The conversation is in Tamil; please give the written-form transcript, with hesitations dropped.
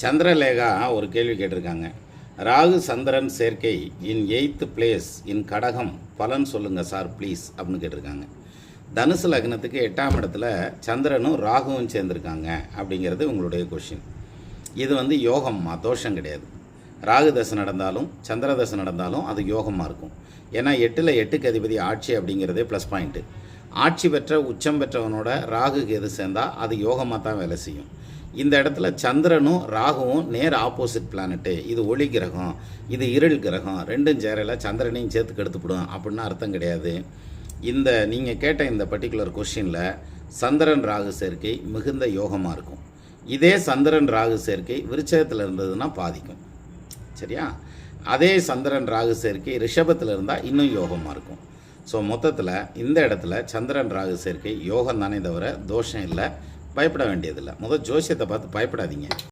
சந்திரலேகா ஒரு கேள்வி கேட்டிருக்காங்க. ராகு சந்திரன் சேர்க்கை இன் 8th பிளேஸ் இன் கடகம் பலன் சொல்லுங்கள் சார் ப்ளீஸ் அப்படின்னு கேட்டிருக்காங்க. தனுசு லக்னத்துக்கு 8ஆம் இடத்துல சந்திரனும் ராகுவும் சேர்ந்துருக்காங்க அப்படிங்கிறது உங்களுடைய கொஷின். இது யோகம்மா, தோஷம் கிடையாது. ராகு தசை நடந்தாலும் சந்திர தசை நடந்தாலும் அது யோகமாக இருக்கும். ஏன்னா 8ல் 8க்கு அதிபதி ஆட்சி அப்படிங்கிறதே ப்ளஸ் பாயிண்ட்டு. ஆட்சி பெற்ற உச்சம் பெற்றவனோட ராகுக்கு எது சேர்ந்தால் அது யோகமாக தான் வேலை செய்யும். இந்த இடத்துல சந்திரனும் ராகுவும் நேர் ஆப்போசிட் பிளானட்டு. இது ஒளி கிரகம், இது இருள் கிரகம். ரெண்டும் சேரல சந்திரனையும் சேர்த்து கெடுத்துப்படும் அப்படின்னு அர்த்தம் கிடையாது. நீங்கள் கேட்ட இந்த பர்டிகுலர் கொஷினில் சந்திரன் ராகு சேர்க்கை மிகுந்த யோகமாக இருக்கும். இதே சந்திரன் ராகு சேர்க்கை விருச்சகத்தில் இருந்ததுன்னா பாதிக்கும். சரியா? அதே சந்திரன் ராகு சேர்க்கை ரிஷபத்தில் இருந்தால் இன்னும் யோகமாக இருக்கும். ஸோ மொத்தத்தில் இந்த இடத்துல சந்திரன் ராகு சேர்க்கை யோகம் தானே தவிர தோஷம் இல்லை. பயப்பட வேண்டியதில்லை. முதல் ஜோசியத்தை பார்த்து பயப்படாதீங்க.